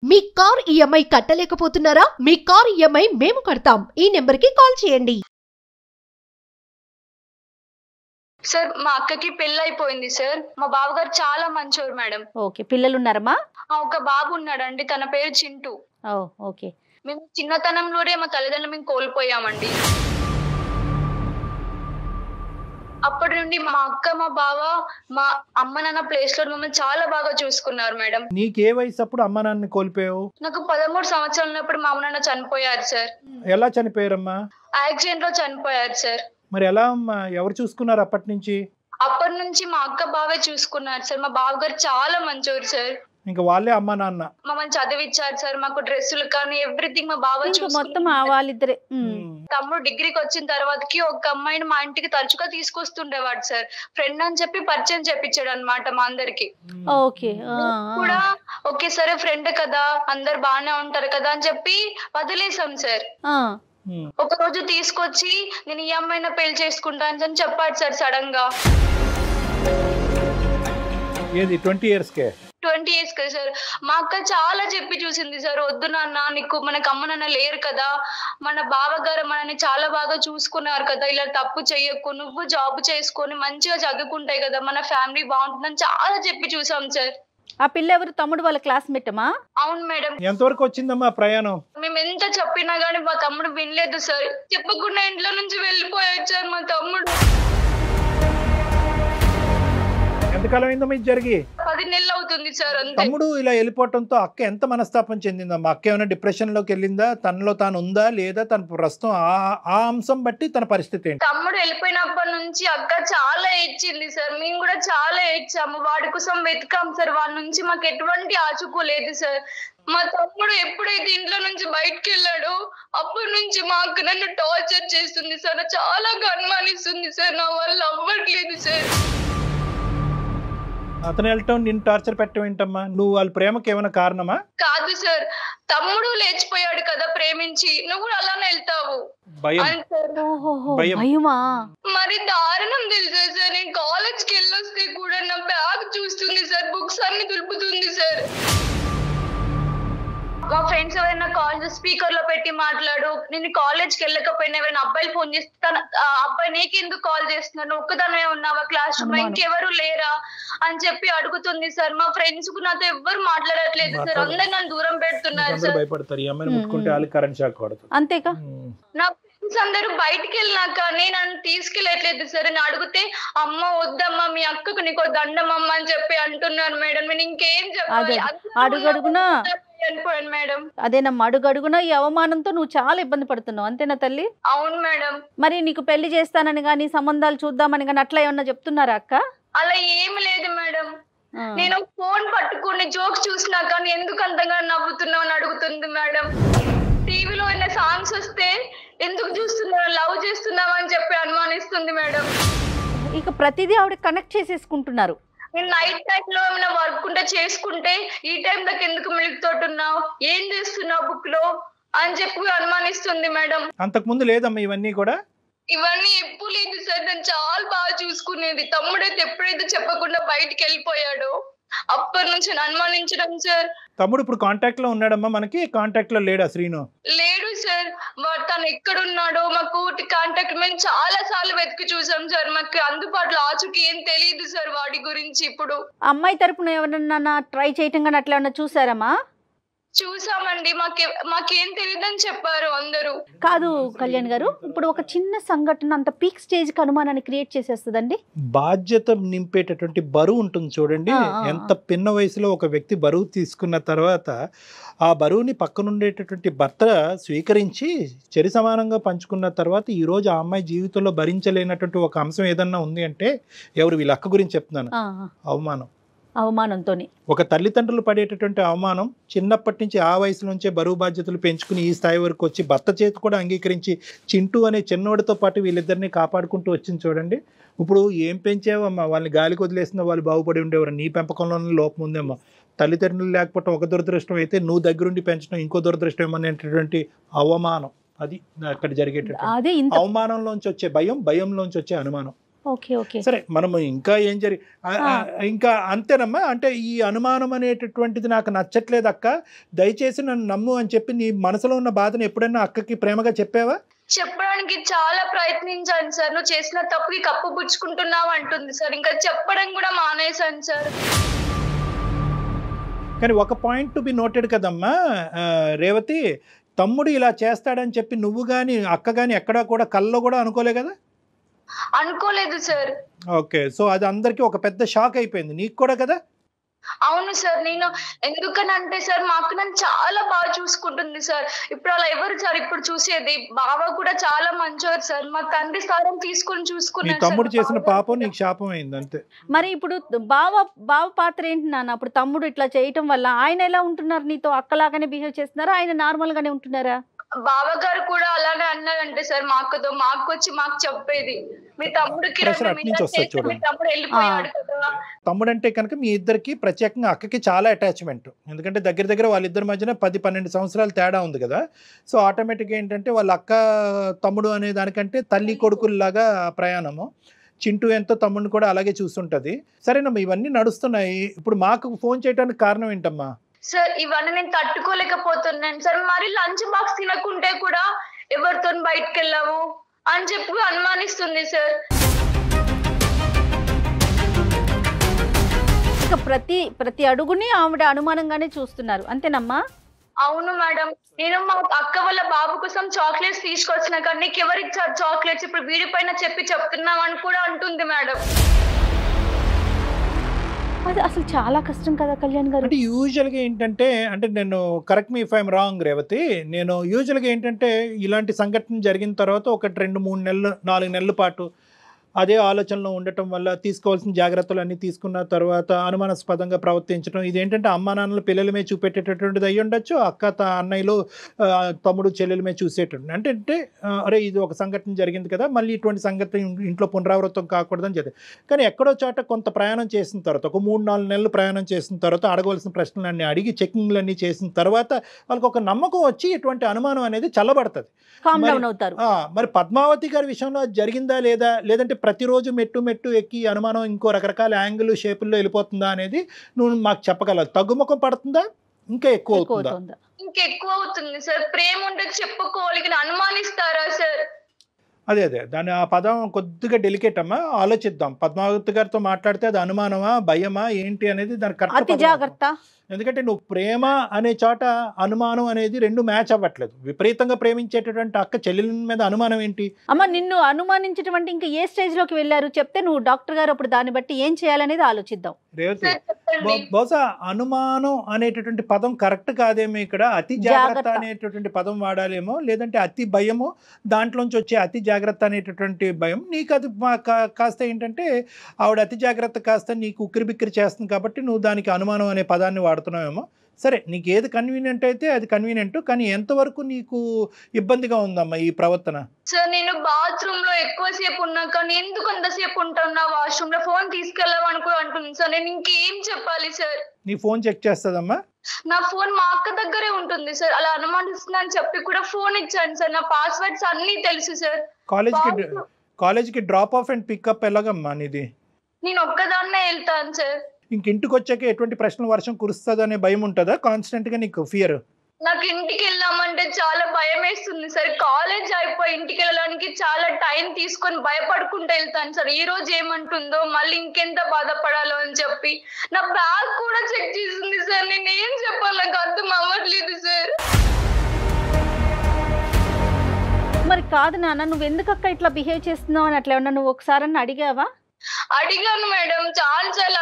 మీ car EMI కట్టలేకపోతున్నారా? మీ car EMI మేము కడతాం. ఈ నెంబర్కి కాల్ చేయండి. సార్ మా అక్కకి పెళ్లి అయిపోయింది సార్. మా బావగారు చాలా మంచోరు మేడం. ఓకే, పిల్లలు ఉన్నారమ్మా? ఒక బాబు ఉన్నాడండి, తన పేరు చింటూ. ఓకే. మేము చిన్నతనంలోనే మా తల్లిదండ్రులు మేము కోల్పోయామండి. అప్పటి నుండి మా అక్క మా బావ మా అమ్మ నాన్న ప్లేస్ లో మమ్మల్ని చాలా బాగా చూసుకున్నారు మేడం. నీకే వయసు అప్పుడు అమ్మ నాన్న కోల్పోయావు? నాకు 13 సంవత్సరాలు ఉన్నప్పుడు మా అమ్మ నాన్న చనిపోయారు సార్. ఎలా చనిపోయారమ్మా? యాక్సిడెంట్ లో చనిపోయారు సార్. మరి ఎలా అమ్మా, ఎవరు చూసుకున్నారు అప్పటి నుంచి? అప్పటి నుంచి మా అక్క బావే చూసుకున్నారు సార్. మా బావగారు చాలా మంచోరు సార్. ఇంకా వాళ్ళే అమ్మ నాన్న మమ్మల్ని చదివిచ్చారు సార్. మాకు డ్రెస్సులు కానీ ఎవ్రీథింగ్ మా బావ మొత్తం వాళ్ళిద్దరే. తమ్ముడు డిగ్రీకి వచ్చిన తర్వాతకి ఒక అమ్మాయిని మా ఇంటికి తరచుగా తీసుకొస్తుండేవాడు సార్. ఫ్రెండ్ అని చెప్పి పరిచయం చేపించాడు అనమాట మా అందరికి. ఓకే. కూడా ఓకే సరే ఫ్రెండ్ కదా, అందరు బాగానే ఉంటారు కదా అని చెప్పి వదిలేసాం సార్. ఒక రోజు తీసుకొచ్చి నేను ఈ అమ్మాయిని పెళ్లి చేసుకుంటాను అని చెప్పాడు సార్ సడన్ గా. ఏది 20 years కే? 20 years కదా సార్. మా అక్క చాలా చెప్పి చూసింది సార్, వద్దు నాన్న, నీకు మనకు అమ్మ నాన్న లేరు కదా, మన బావగారు మనని చాలా బాగా చూసుకున్నారు కదా, ఇలా తప్పు చెయ్యకు, నువ్వు జాబ్ చేసుకొని మంచిగా చదువుకుంటాయి కదా, మన ఫ్యామిలీ బాగుంటుందని చాలా చెప్పి చూసాం సార్. ఆ పిల్ల ఎవరు? తమ్ముడు వాళ్ళ క్లాస్మేట్ అమ్మా? అవును మేడం. ఎంతవరకు వచ్చిందమ్మా ప్రయాణం? మేము ఎంత చెప్పినా గానీ మా తమ్ముడు వినలేదు సార్. చెప్పకుండా ఇంట్లో నుంచి వెళ్ళిపోయాడు సార్ మా తమ్ముడు. ఎంతకాలం అయిందమ్మా ఇది జరిగి? 10 నెలలు అవుతుంది సార్. అంతే. తమ్ముడు ఇలా వెళ్ళిపోవటంతో అక్క ఎంత మనస్తాపం చెందిందమ్మా? అక్క ఏమైనా డిప్రెషన్ లోకి వెళ్ళిందా? తనలో తాను ఉందా లేదా? తన ప్రస్తుతం ఆ అంశం బట్టి తన పరిస్థితి ఏంటి? తమ్ముడు వెళ్ళిపోయినప్పటి నుంచి అక్క చాలా ఏడ్చింది సార్. మేము కూడా చాలా ఏడ్చాము. వాడి కోసం వెతికాం సార్. వాడి నుంచి మాకు ఎటువంటి ఆచూకూ లేదు సార్. మా తమ్ముడు ఎప్పుడైతే ఇంట్లో నుంచి బయటకు వెళ్ళాడో అప్పటి నుంచి మా అక్క నన్ను టార్చర్ చేస్తుంది సార్. చాలా అనుమానిస్తుంది సార్. నా వల్ల అవ్వట్లేదు సార్. అతను వెళ్ళటం నిన్ను టార్చర్ పెట్టడం ఏంటమ్మా? నువ్వు వాళ్ళ ప్రేమకి ఏమైనా కారణమా? కాదు సార్, తమ్ముడు లేచిపోయాడు కదా ప్రేమించి, నువ్వు కూడా అలానే వెళ్తావు. భయమా? మరి దారుణం తెలుసా సార్. నేను కాలేజ్కి వెళ్ళొస్తే కూడా నా బ్యాగ్ చూస్తుంది సార్, బుక్స్ అన్ని దులుపుతుంది సార్. మా ఫ్రెండ్స్ ఎవరైనా కాల్ స్పీకర్ లో పెట్టి మాట్లాడు, నేను కాలేజ్కి వెళ్ళకపోయినా ఎవరైనా అబ్బాయిలు ఫోన్ చేస్తాను, అబ్బాయి నీకెందుకు కాల్ చేస్తున్నాను, ఒక్కదానే ఉన్నావా క్లాస్ రూమ్ లో, ఇంకెవరు లేరా అని చెప్పి అడుగుతుంది సార్. మా ఫ్రెండ్స్ కు నాతో ఎవ్వరు మాట్లాడట్లేదు సార్. అందరు నన్ను దూరం పెడుతున్నారు సార్. భయపడతారు ఈ అమ్మాయిని ముట్టుకుంటే వాళ్ళకి కరెంట్ షాక్ కొడుతుంది. అంతేకా? నా ఫ్రెండ్స్ అందరూ బయటికి వెళ్ళినాక నన్ను తీసుకెళ్ళట్లేదు సార్. నేను అడిగితే అమ్మ వద్దమ్మా, మీ అక్కకు నీకు దండమ్మ అని చెప్పి అంటున్నారు మేడం. నేను ఇంకేం చెప్పాలి? అడుగడుగునా మేడం. అదేనమ్మా, అడుగడుగునా ఈ అవమానంతో నువ్వు చాలా ఇబ్బంది పడుతున్నావు, అంతేనా తల్లి? అవును మేడం. మరి నీకు పెళ్లి చేస్తానని గానీ సంబంధాలు చూద్దామని గానీ అట్లా ఏమన్నా చెప్తున్నారా అక్క? అలా ఏమి లేదు మేడం. నేను ఫోన్ పట్టుకుని జోక్స్ చూసినా కానీ ఎందుకు అంతగా నవ్వుతున్నావు అని అడుగుతుంది మేడం. టీవీలో ఏమైనా సాంగ్స్ వస్తే ఎందుకు చూస్తున్నావు, లవ్ చేస్తున్నావు అని చెప్పి అనుమానిస్తుంది మేడం. ఇక ప్రతిదీ ఆవిడ కనెక్ట్ చేసేసుకుంటున్నారు. నేను నైట్ టైం లో ఏమైనా వర్క్ ఉంటే చేసుకుంటే ఈ టైం దాకా ఎందుకు మిల్క్ తోటున్నావు, ఏం చేస్తున్నావు బుక్ లో అని చెప్పి అనుమానిస్తుంది మేడం. అంతకు ముందు లేదమ్మా ఇవన్నీ కూడా? ఇవన్నీ ఎప్పుడు లేదు సార్. నేను చాలా బాగా చూసుకునేది. తమ్ముడైతే ఎప్పుడైతే చెప్పకుండా బయటికి వెళ్ళిపోయాడో అప్పటి నుంచి అనుమానించడం సార్. తమ్ముడు ఇప్పుడు కాంటాక్ట్ లో ఉన్నాడమ్మా? మనకి కాంటాక్ట్ లో లేడా శ్రీను? లేడు సార్. తను ఎక్కడున్నాడో మాకు కాంటాక్ట్ మేము చాలా సార్లు వెతికి చూసాం సార్. మాకు అందుబాటులో ఆచూకీ ఏం తెలియదు సార్ వాడి గురించి. ఇప్పుడు అమ్మాయి తరపున ఎవరన్నా ట్రై చేయటం కానీ అట్లా ఏమన్నా చూసారమ్మా? చూసామండి. మాకేం తెలియదని చెప్పారు అందరూ. కాదు కళ్యాణ్ గారు, ఇప్పుడు ఒక చిన్న సంఘటన అంత పీక్ స్టేజ్ కి అనుమానాన్ని క్రియేట్ చేసేస్తుందండి. బాధ్యత నింపేటటువంటి బరువు ఉంటుంది చూడండి. ఎంత పిన్న వయసులో ఒక వ్యక్తి బరువు తీసుకున్న తర్వాత ఆ బరువుని పక్కనుండేటటువంటి భర్త స్వీకరించి చెరి సమానంగా పంచుకున్న తర్వాత ఈరోజు ఆ అమ్మాయి జీవితంలో భరించలేనటువంటి ఒక అంశం ఏదన్నా ఉంది అంటే ఎవరు? వీళ్ళ అక్క గురించి చెప్తున్నాను. అవమానంతో ఒక తల్లిదండ్రులు పడేటటువంటి అవమానం, చిన్నప్పటి నుంచి ఆ వయసు నుంచే బరువు బాధ్యతలు పెంచుకుని ఈ స్థాయి వరకు వచ్చి భర్త చేతి కూడా అంగీకరించి చింటూ అనే చిన్నోడితో పాటు వీళ్ళిద్దరిని కాపాడుకుంటూ వచ్చింది చూడండి. ఇప్పుడు ఏం పెంచావమ్మా? వాళ్ళని గాలికి వదిలేసిన వాళ్ళు బాగుపడి ఉండేవారు. నీ పెంపకంలోనే లోపం ఉందేమ్మా. తల్లిదండ్రులు లేకపోవడం ఒక దురదృష్టం అయితే నువ్వు దగ్గరుండి పెంచడం ఇంకో దురదృష్టం ఏమనేటటువంటి అవమానం. అది అక్కడ జరిగేటటువంటి అవమానంలోంచి వచ్చే భయం, భయంలోంచి వచ్చే అనుమానం. Okay okay. సరే మనము ఇంకా ఏం ఇంకా అంతేనమ్మా. అంటే ఈ అనుమానం అనేటటువంటిది నాకు నచ్చట్లేదు అక్క, దయచేసి నన్ను నమ్ము అని చెప్పి నీ మనసులో ఉన్న బాధను ఎప్పుడైనా అక్కకి ప్రేమగా చెప్పావా? చెప్పడానికి చాలా ప్రయత్నించాను సార్. నువ్వు చేసిన తప్పుకి కప్పు పుచ్చుకుంటున్నావు అంటుంది సార్. ఇంకా చెప్పడం కూడా మానేశాను సార్. కానీ ఒక పాయింట్ టు బి నోటెడ్ కదమ్మా రేవతి, తమ్ముడు ఇలా చేస్తాడని చెప్పి నువ్వు కానీ అక్క కానీ ఎక్కడా కూడా కల్లో కూడా అనుకోలే కదా? అనుకోలేదు సార్. ఓకే, సో అది అందరికీ ఒక పెద్ద షాక్ అయిపోయింది, నీకు కూడా కదా? అవును సార్. నేను ఎందుకనంటే సార్ మా అక్క నన్ను చాలా బాగా చూసుకుంటుంది సార్. ఇప్పుడు అలా ఎవరు సార్ ఇప్పుడు చూసేది? బావ కూడా చాలా మంచోరు సార్. మా తండ్రి స్థానం తీసుకుని నీ చూసుకున్నాను. తమ్ముడు చేసిన పాపం నీకు శాపం అయింది అంతే. మరి ఇప్పుడు బావ పాత్ర ఏంటి నాన్న? అప్పుడు తమ్ముడు ఇట్లా చేయటం వల్ల ఆయన ఎలా ఉంటున్నారు? నీతో అక్కలాగానే బిహేవ్ చేస్తున్నారా, ఆయన నార్మల్ గానే ఉంటున్నారా? బావగారు కూడా అలానే అన్నారంటే సార్ మా అక్కతో. మా అక్క వచ్చి మాకు చెప్పేది, మీ తమ్ముడికి ప్రెషర్ అటు నుంచి వస్తుంది చూడండి. మీ తమ్ముడు వెళ్ళిపోయాడు కదా. తమ్ముడు అంటే కనుక మీ ఇద్దరికి ప్రత్యేకంగా అక్కకి చాలా అటాచ్మెంట్, ఎందుకంటే దగ్గర వాళ్ళిద్దరి మధ్యన 10-12 సంవత్సరాలు తేడా ఉంది కదా. సో ఆటోమేటిక్గా ఏంటంటే వాళ్ళ అక్క తమ్ముడు అనే దానికంటే తల్లి కొడుకుల్లాగా ప్రయాణము. చింటూ ఎంతో తమ్ముడిని కూడా అలాగే చూస్తుంటది. సరేనమ్మా, ఇవన్నీ నడుస్తున్నాయి. ఇప్పుడు మాకు ఫోన్ చేయడానికి కారణం ఏంటమ్మా? సార్ ఇవన్నీ నేను తట్టుకోలేకపోతున్నాను సార్. మరి లంచ్ బాక్స్ తినకుంటే కూడా ఎవరితో బయటకు వెళ్ళావు అని చెప్పి అనుమానిస్తుంది సార్. ఇక ప్రతి అడుగుని ఆవిడ అనుమానంగానే చూస్తున్నారు, అంతేనమ్మా? అవును మేడం. నేను మా అక్క వాళ్ళ బాబు కోసం చాక్లెట్స్ తీసుకొచ్చిన కానీ నీకు ఎవరికి చాక్లెట్స్ ఇప్పుడు వీడి పైన చెప్తున్నావు అని కూడా అంటుంది మేడం. అది అసలు చాలా కష్టం కదా కళ్యాణ్ గారు. అంటే యూజువల్గా ఏంటంటే, అంటే నేను correct me if I'm wrong Revathi, నేను యూజువల్గా ఏంటంటే ఇలాంటి సంఘటన జరిగిన తర్వాత 1-2-3 నెలలు 4 నెలల పాటు అదే ఆలోచనలో ఉండటం వల్ల తీసుకోవాల్సిన జాగ్రత్తలు అన్నీ తీసుకున్న తర్వాత అనుమానాస్పదంగా ప్రవర్తించడం, ఇదేంటంటే అమ్మా నాన్నలు పిల్లల మీద చూపెట్టేటటువంటిది అయ్యి ఉండొచ్చు, అక్క అన్నయ్యలు తమ్ముడు చెల్లెల మీద చూసేటటువంటి. అంటే అరే ఇది ఒక సంఘటన జరిగింది కదా, మళ్ళీ ఇటువంటి సంఘటన ఇంట్లో పునరావృతం కాకూడదని చెప్పి. కానీ ఎక్కడో చోట కొంత ప్రయాణం చేసిన తర్వాత, ఒక 3-4 నెలలు ప్రయాణం చేసిన తర్వాత అడగవలసిన ప్రశ్నలన్నీ అడిగి చెకింగ్లన్నీ చేసిన తర్వాత వాళ్ళకి ఒక నమ్మకం వచ్చి ఇటువంటి అనుమానం అనేది చల్లబడుతుంది. మరి పద్మావతి గారి విషయంలో జరిగిందా లేదా, లేదంటే ప్రతిరోజు మెట్టు ఎక్కి అనుమానం ఇంకో రకరకాల యాంగిల్ షేపుల్లో వెళ్ళిపోతుందా అనేది నువ్వు మాకు చెప్పగలవు. తగ్గుముఖం పడుతుందా, ఇంకా ఎక్కువ అవుతుందా? ఇంకా ఎక్కువ అవుతుంది సార్. ప్రేమ ఉంటే చెప్పుకోవాలి, అనుమానిస్తారా సార్? అదే దాని ఆ పదం కొద్దిగా డెలికేట్ అమ్మా, ఆలోచిద్దాం. పద్మావతి గారితో మాట్లాడితే అది అనుమానమా భయమా ఏంటి అనేది దాని కరెక్ట్ జాగ్రత్త. ఎందుకంటే నువ్వు ప్రేమ అనే చోట అనుమానం అనేది రెండు మ్యాచ్ అవ్వట్లేదు. విపరీతంగా ప్రేమించేటటువంటి అక్క చెల్లెల మీద అనుమానం ఏంటి? అమ్మ నిన్ను అనుమానించేటువంటి ఇంకా ఏ స్టేజ్ లోకి వెళ్ళారు చెప్తే నువ్వు డాక్టర్ గారు అప్పుడు దాన్ని బట్టి ఏం చేయాలనేది ఆలోచిద్దాం. రేవతి, బహుశా అనుమానం అనేటటువంటి పదం కరెక్ట్ కాదేమో, ఇక్కడ అతి జాగ్రత్త అనేటటువంటి పదం వాడాలేమో, లేదంటే అతి భయము, దాంట్లోంచి వచ్చే అతి జాగ్రత్త అనేటటువంటి భయం. నీకు అది కాస్త ఏంటంటే ఆవిడ అతి జాగ్రత్త కాస్త నీకు ఉక్కిరి బిక్కిరి చేస్తుంది కాబట్టి నువ్వు దానికి అనుమానం అనే పదాన్ని వాడుతున్నావేమో. సరే, నీకు ఏది కన్వీనియంట్ అయితే అది కన్వీనియంట్, కానీ ఎంతవరకు నీకు ఇబ్బందిగా ఉందమ్మా ఈ ప్రవర్తన? సార్ నేను బాత్రూమ్ లో ఎక్కువసేపు ఉన్నా కానీ ఎందుకు అంతసేపు ఉంటాను వాష్రూమ్ లో, ఫోన్ తీసుకెళ్ళామని కూడా అంటుంది సార్. నేను ఇంకేం చెప్పాలి సార్? నీ ఫోన్ చెక్ చేస్తుందమ్మా? నా ఫోన్ మా అక్క దగ్గరే ఉంటుంది సార్. అలా అనుమానిస్తున్నా అని చెప్పి కూడా ఫోన్ ఇచ్చాను సార్. నా పాస్వర్డ్స్ అన్ని తెలుసు సార్. కాలేజ్కి డ్రాప్ ఆఫ్ అండ్ పికప్ ఎలాగమ్మా నీది? నేను ఒక్కదాన్నే వెళ్తాను సార్. ఇంటికి వచ్చాక ఎటువంటి ప్రశ్నలు వర్షం కురుస్తుంది అనే భయం ఉంటుందా కాన్స్టెంట్ గా నీకు ఫియర్? నాకు ఇంటికి వెళ్ళామంటే చాలా భయం వేస్తుంది సార్. కాలేజ్ అయిపోయి ఇంటికి వెళ్ళడానికి చాలా టైం తీసుకొని భయపడుకుంటూ వెళ్తాను సార్. ఈ రోజు ఏమంటుందో మళ్ళీ ఇంకెంత బాధపడాలో అని చెప్పి నా బ్యాగ్ కూడా చెక్ చేసింది సార్. నేను ఏం చెప్పాలి నాకు అర్థం అవ్వట్లేదు సార్. మరి కాదు నాన్న, నువ్వు ఎందుకు అక్క ఇట్లా బిహేవ్ చేస్తున్నావు అని అట్లా ఏమన్నా నువ్వు ఒకసారి అడిగావా? అడిగాను మేడం, చాలా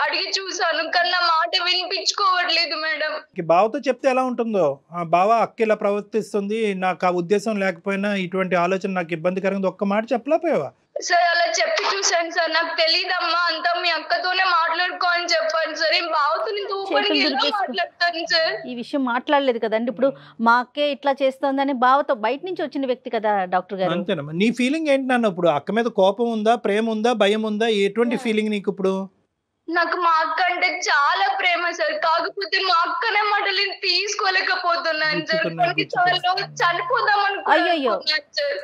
అడిగి చూసాను కానీ నా మాట వినిపించుకోవట్లేదు మేడం. బావతో చెప్తే ఎలా ఉంటుందో, బావ అక్క ఇలా ప్రవర్తిస్తుంది, నాకు ఆ ఉద్దేశం లేకపోయినా ఇటువంటి ఆలోచన నాకు ఇబ్బందికరంగా ఒక్క మాట చెప్పలేకపోయావా? సార్ అలా చెప్పి చూసాను సార్. నాకు తెలియదమ్మా, అంతా మీ అక్కతోనే మాట్లాడుకో అని చెప్పాను సార్. ఏం బావతో మాట్లాడతాను సార్. ఈ విషయం మాట్లాడలేదు కదండి. ఇప్పుడు మా అక్కే ఇట్లా చేస్తోందని బావతో బయట నుంచి వచ్చిన వ్యక్తి కదా డాక్టర్ గారు. అంతేనమ్మా. నీ ఫీలింగ్ ఏంటి నాన్న? ఇప్పుడు అక్క మీద కోపం ఉందా, ప్రేమ ఉందా, భయం ఉందా, ఎటువంటి ఫీలింగ్ నీకు ఇప్పుడు? నాకు మా అక్క అంటే చాలా ప్రేమ సార్. కాకపోతే మా అక్కనే మాటలు తీసుకోలేకపోతున్నాను సార్. చనిపోదాం అనుకున్నాను సార్.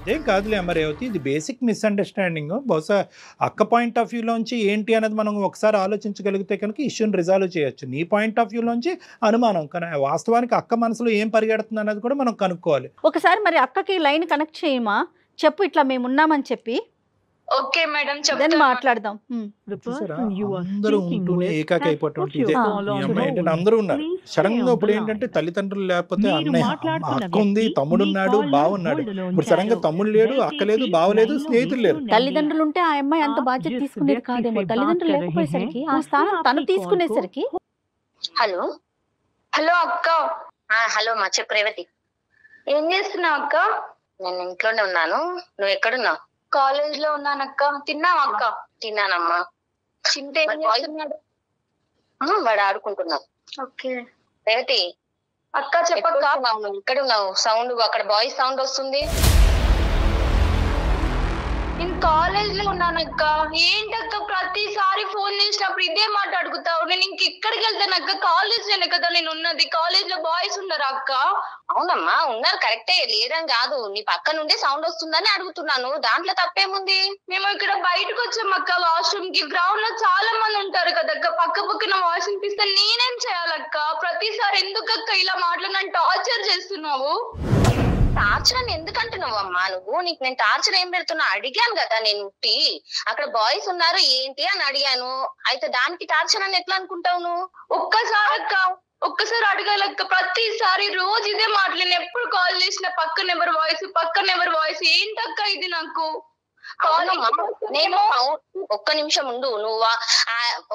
అదేం కాదులే అమ్మ రేవతి, ఇది బేసిక్ మిస్అండర్స్టాండింగ్. బహుశా అక్క పాయింట్ ఆఫ్ వ్యూలోంచి ఏంటి అనేది మనం ఒకసారి ఆలోచించగలిగితే కనుక ఇష్యూని రిజాల్వ్ చేయొచ్చు. నీ పాయింట్ ఆఫ్ వ్యూలోంచి అనుమానం, కానీ వాస్తవానికి అక్క మనసులో ఏం పరిగెడుతుంది అనేది కూడా మనం కనుక్కోవాలి. ఒకసారి మరి అక్కకి లైన్ కనెక్ట్ చేయమా, చెప్పు ఇట్లా మేము ఉన్నామని చెప్పి, ఓకే మేడం దాన్ని చెప్తాను. మాట్లాడదాం. చూసారా, అందరూ ఉంటూనే ఏకాకి అయిపోవటం ఇదే. ఈ అమ్మాయి ఏంటంటే అందరూ ఉన్నారు, సడన్ గా ఇప్పుడు ఏంటంటే తల్లిదండ్రులు లేకపోతే అన్నయ్య అక్క ఉంది, తమ్ముడు ఉన్నాడు, బావ ఉన్నాడు. ఇప్పుడు సడన్ గా తమ్ముడు లేడు, అక్క లేదు, బావ లేదు, స్నేహితులు లేరు. తల్లిదండ్రులు ఉంటే ఆ అమ్మాయి అంత బాధ్యత తీసుకునేది కాదేమో. తల్లిదండ్రులు లేకపోయేసరికి ఆ స్థానం తను తీసుకునేసరికి. హలో హలో అక్క. హలో మా చెప్పు రేవతి. ఏం చేస్తున్నావు అక్క? నేను ఇంట్లోనే ఉన్నాను, నువ్వు ఎక్కడున్నావు? కాలేజ్ లో ఉన్నానక్క. తిన్నావా అక్క? తిన్నానమ్మా. చింటే ఏం చేస్తున్నాడు? వాడు ఆడుకుంటున్నావు. ఓకే రేవతి అక్క చెప్పక్క. నువ్వు ఎక్కడున్నావు? సౌండ్ అక్కడ బాయ్స్ సౌండ్ వస్తుంది. నేను కాలేజ్ లో ఉన్నానక్క. ఏంటక్క ప్రతిసారి ఫోన్ చేసినప్పుడు ఇదే మాట అడుగుతావు? నేను ఇంకెక్కడికి వెళ్తానక్క? కాలేజ్ లోనే కదా నేను ఉన్నది. కాలేజ్ లో బాయ్స్ ఉన్నారా అక్క? అవునమ్మా ఉన్నారు, కరెక్టే, లేదని కాదు. నీ పక్క నుండి సౌండ్ వస్తుందని అడుగుతున్నాను, దాంట్లో తప్పేముంది? మేము ఇక్కడ బయటకు వచ్చాం అక్క, వాష్రూమ్ కి. గ్రౌండ్ లో చాలా మంది ఉంటారు కదక్క, పక్క పక్కన వాయిస్ వినిపిస్తే నేనేం చేయాలక్క? ప్రతిసారి ఎందుకక్క ఇలా మాట్లాడి నన్ను టార్చర్ చేస్తున్నావు? టార్చర్ అని ఎందుకంటున్నావు అమ్మా నువ్వు? నీకు నేను టార్చర్ ఏం పెడుతున్నా అడిగాను కదా. నేను అక్కడ బాయ్స్ ఉన్నారు ఏంటి అని అడిగాను, అయితే దానికి టార్చర్ అని ఎట్లా అనుకుంటావు నువ్వు? ఒక్కసారి అక్క, ఒక్కసారి అడగాలక్క. ప్రతిసారి రోజు ఇదే మాటలు. ఎప్పుడు కాల్ చేసిన పక్కన ఎవరు వాయిస్ ఏంటక్క ఇది నాకు? నేను ఒక్క నిమిషం ఉండు. నువ్వు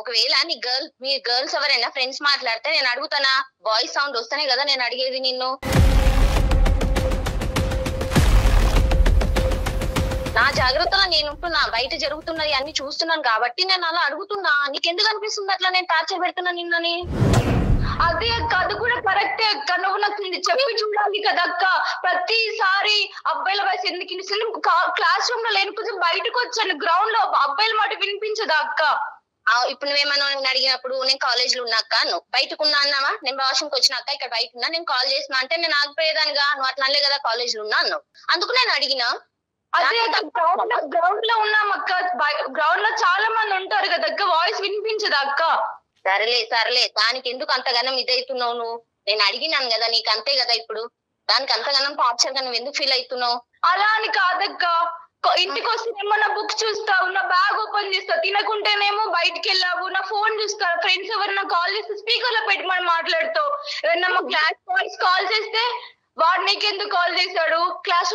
ఒకవేళ మీ గర్ల్స్ ఎవరైనా ఫ్రెండ్స్ మాట్లాడితే నేను అడుగుతానా? బాయ్స్ సౌండ్ వస్తేనే కదా నేను అడిగేది నిన్ను. నా జాగ్రత్తలో నేను ఉంటున్నా, బయట జరుగుతున్నది అన్ని చూస్తున్నాను కాబట్టి నేను అలా అడుగుతున్నా. నీకెందుకు అనిపిస్తుంది అట్లా నేను టార్చర్ పెడుతున్నా నిన్నని? అదే అక్క, అది కూడా కరెక్టే అక్క. నువ్వు నాకు చెప్పి చూడాలి కదా అక్క. ప్రతిసారి అబ్బాయిల వయసు ఎందుకు వినిపిస్తుంది? క్లాస్ రూమ్ లో లేనిపోతే బయటకు వచ్చాను, గ్రౌండ్ లో అబ్బాయిల మాట వినిపించదా అక్క? ఇప్పుడు నువ్వేమన్నా నేను అడిగినప్పుడు నేను కాలేజ్ లో ఉన్నాక నువ్వు బయటకు ఉన్నా అన్నావా? నేను వాష్రూమ్కి వచ్చినాక ఇక్కడ బయట ఉన్నా, నేను కాల్ చేసిన అంటే నేను ఆగిపోయేదానిగా. నువ్వు అట్లా అనలే కదా కాలేజ్ లో ఉన్నా అన్నావు, అందుకు నేను అడిగినా. అదే గ్రౌండ్ లో ఉన్నాం అక్క. గ్రౌండ్ లో చాలా మంది ఉంటారు కదా అక్క, వాయిస్ వినిపించదా అక్క? సరేలే దానికి ఎందుకు అంతగానం ఇదవుతున్నావు నువ్వు? నేను అడిగినాను కదా నీకు, అంతే కదా. ఇప్పుడు దానికి అంతగానం టార్చర్ గా నువ్వు ఎందుకు ఫీల్ అవుతున్నావు? అలా అని కాదక్క. ఇంటికి వస్తేనేమో నా బుక్ చూస్తావు, నా బ్యాగ్ ఓపెన్ చేస్తావు, తినకుంటేనేమో బయటికి వెళ్ళావు, నా ఫోన్ చూస్తావు, ఫ్రెండ్స్ ఎవరైనా కాల్ చేస్తే స్పీకర్ లో పెట్టి మనం మాట్లాడుతావు. ఎవరైనా మా క్లాస్ బాయ్స్ కాల్ చేస్తే వాడు నీకెందుకు కాల్ చేశాడు? క్లాస్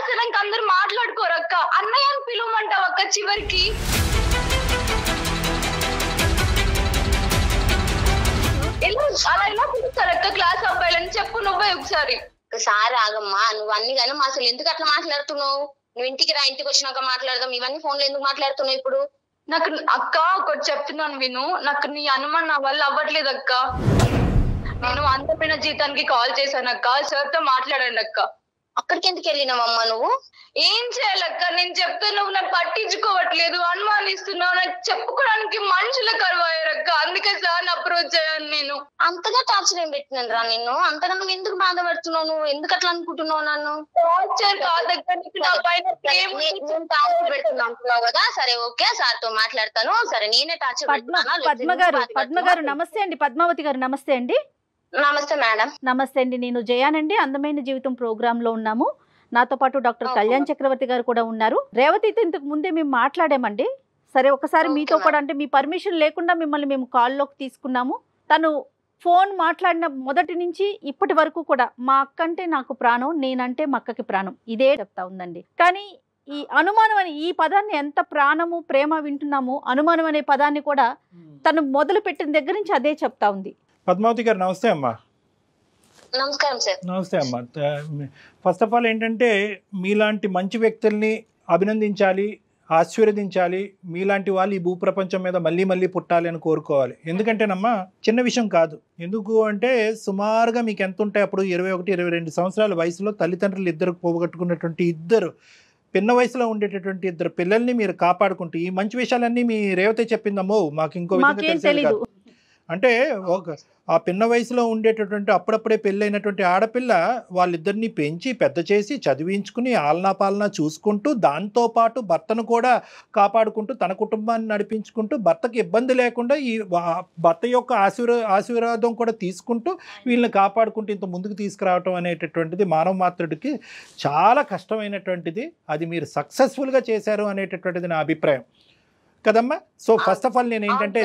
వెళ్ళాక అందరు మాట్లాడుకోరక్క. అన్నయ్య అని పిలవమంటావు అక్క చివరికి. అలా ఎలా పిలుస్తారు అక్క క్లాస్ అబ్బాయిలని? చెప్పు నువ్వే ఒకసారి. ఒకసారి ఆగమ్మా, నువ్వు అన్ని కానీ అసలు ఎందుకు అట్లా మాట్లాడుతున్నావు? నువ్వు ఇంటికి రా, ఇంటికి వచ్చినాక మాట్లాడదాం. ఇవన్నీ ఫోన్ లో ఎందుకు మాట్లాడుతున్నావు ఇప్పుడు? నాకు అక్క ఒకటి చెప్తున్నాను విను. నాకు నీ అనుమానం నా వల్ల అవ్వట్లేదు అక్క. నేను అందమైన జీతానికి కాల్ చేశాను అక్క, సార్ తో మాట్లాడండి అక్క. అక్కడికి ఎందుకు వెళ్ళినావమ్మా నువ్వు? ఏం చేయాలక్క? నేను చెప్తే నువ్వు నాకు పట్టించుకోవట్లేదు, అనుమానిస్తున్నావు. నాకు చెప్పుకోవడానికి మనుషుల కరువయ్యారక్క, అందుకే సార్ అప్రోచ్ అయ్యాను నేను. అంతగా టార్చర్ ఏం పెట్టినాను రా నిన్ను? అంతగా నువ్వు ఎందుకు బాధపడుతున్నావు? నువ్వు ఎందుకు అట్లా అనుకుంటున్నావు నన్ను? టార్చర్ కాదక్క, నీకు నా పైన టార్చర్ పెడుతున్నా అంటున్నావు కదా. సరే ఓకే, సార్ తో మాట్లాడతాను. సరే నేనే టార్చర్ పద్మ గారు నమస్తే అండి. పద్మావతి గారు నమస్తే అండి. నమస్తే మేడం. నమస్తే అండి, నేను జయానండి. అందమైన జీవితం ప్రోగ్రామ్ లో ఉన్నాము. నాతో పాటు డాక్టర్ కళ్యాణ్ చక్రవర్తి గారు కూడా ఉన్నారు. రేవతితో ఇంతకు ముందే మేము మాట్లాడామండి. సరే ఒకసారి మీతో కూడా, అంటే మీ పర్మిషన్ లేకుండా మిమ్మల్ని మేము కాల్లోకి తీసుకున్నాము. తను ఫోన్ మాట్లాడిన మొదటి నుంచి ఇప్పటి వరకు కూడా మా అక్క అంటే నాకు ప్రాణం, నేనంటే మా అక్కకి ప్రాణం, ఇదే చెప్తా ఉందండి. కానీ ఈ అనుమానం అనే ఈ పదాన్ని ఎంత ప్రాణము ప్రేమ వింటున్నాము, అనుమానం అనే పదాన్ని కూడా తను మొదలు పెట్టిన దగ్గర నుంచి అదే చెప్తా ఉంది. పద్మావతి గారు నమస్తే అమ్మా. నమస్కారం సార్. నమస్తే అమ్మా. ఫస్ట్ ఆఫ్ ఆల్ ఏంటంటే మీలాంటి మంచి వ్యక్తుల్ని అభినందించాలి, ఆశీర్వదించాలి. మీలాంటి వాళ్ళు ఈ భూప్రపంచం మీద మళ్ళీ మళ్ళీ పుట్టాలి అని కోరుకోవాలి. ఎందుకంటేనమ్మా చిన్న విషయం కాదు. ఎందుకు అంటే సుమారుగా మీకు ఎంత ఉంటాయి అప్పుడు 21-22 సంవత్సరాల వయసులో తల్లిదండ్రులు ఇద్దరు పోగొట్టుకున్నటువంటి ఇద్దరు పిన్న వయసులో ఉండేటటువంటి ఇద్దరు పిల్లల్ని మీరు కాపాడుకుంటూ ఈ మంచి విషయాలన్నీ మీ రేవతి చెప్పిందమ్మో, మాకు ఇంకో విధంగా తెలిసేది కాదు. అంటే ఒక ఆ పిన్న వయసులో ఉండేటటువంటి అప్పుడప్పుడే పెళ్ళైనటువంటి ఆడపిల్ల వాళ్ళిద్దరిని పెంచి పెద్ద చేసి చదివించుకుని ఆలనా పాలనా చూసుకుంటూ దాంతోపాటు భర్తను కూడా కాపాడుకుంటూ తన కుటుంబాన్ని నడిపించుకుంటూ భర్తకి ఇబ్బంది లేకుండా ఈ భర్త యొక్క ఆశీర్వాదం కూడా తీసుకుంటూ వీళ్ళని కాపాడుకుంటూ ఇంత ముందుకు తీసుకురావటం అనేటటువంటిది మానవ మాత్రుడికి చాలా కష్టమైనటువంటిది. అది మీరు సక్సెస్ఫుల్గా చేశారు అనేటటువంటిది నా అభిప్రాయం కదమ్మా. సో ఫస్ట్ ఆఫ్ ఆల్ నేను ఏంటంటే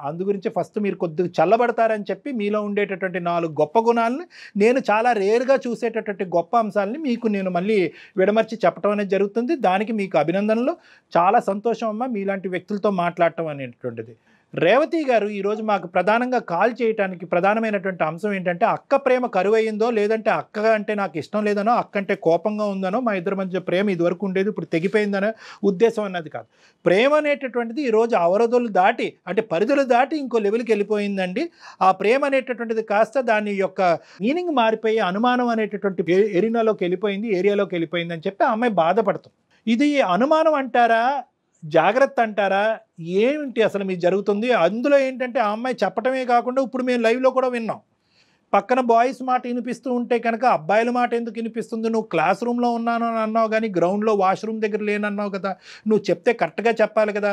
అందు గురించి ఫస్ట్ మీరు కొద్దిగా చల్లబడతారని చెప్పి మీలో ఉండేటటువంటి 4 గొప్ప గుణాలను నేను చాలా రేర్గా చూసేటటువంటి గొప్ప అంశాలని మీకు నేను మళ్ళీ విడమర్చి చెప్పడం అనేది జరుగుతుంది. దానికి మీకు అభినందనలు. చాలా సంతోషం అమ్మా మీలాంటి వ్యక్తులతో మాట్లాడటం అనేటువంటిది. రేవతి గారు ఈరోజు మాకు ప్రధానంగా కాల్ చేయడానికి ప్రధానమైనటువంటి అంశం ఏంటంటే అక్క ప్రేమ కరువయ్యిందో లేదంటే అక్క అంటే నాకు ఇష్టం లేదనో అక్క అంటే కోపంగా ఉందనో మా ఇద్దరి మధ్య ప్రేమ ఇదివరకు ఉండేది ఇప్పుడు తెగిపోయిందనే ఉద్దేశం అన్నది కాదు. ప్రేమ అనేటటువంటిది ఈరోజు అవరోధులు దాటి అంటే పరిధులు దాటి ఇంకో లెవెల్కి వెళ్ళిపోయిందండి. ఆ ప్రేమ అనేటటువంటిది కాస్త దాని యొక్క మీనింగ్ మారిపోయి అనుమానం అనేటటువంటి ఏరియాలోకి వెళ్ళిపోయింది అని చెప్పి ఆ అమ్మాయి బాధపడుతుంది. ఇది అనుమానం అంటారా జాగ్రత్త అంటారా ఏమిటి అసలు మీకు జరుగుతుంది? అందులో ఏంటంటే ఆ అమ్మాయి చెప్పటమే కాకుండా ఇప్పుడు మేము లైవ్లో కూడా విన్నాం పక్కన బాయ్స్ మాట వినిపిస్తూ ఉంటే కనుక అబ్బాయిల మాట ఎందుకు వినిపిస్తుంది? నువ్వు క్లాస్ రూమ్లో ఉన్నాను అని అన్నావు కానీ గ్రౌండ్లో వాష్రూమ్ దగ్గర లేనన్నావు కదా, నువ్వు చెప్తే కరెక్ట్గా చెప్పాలి కదా.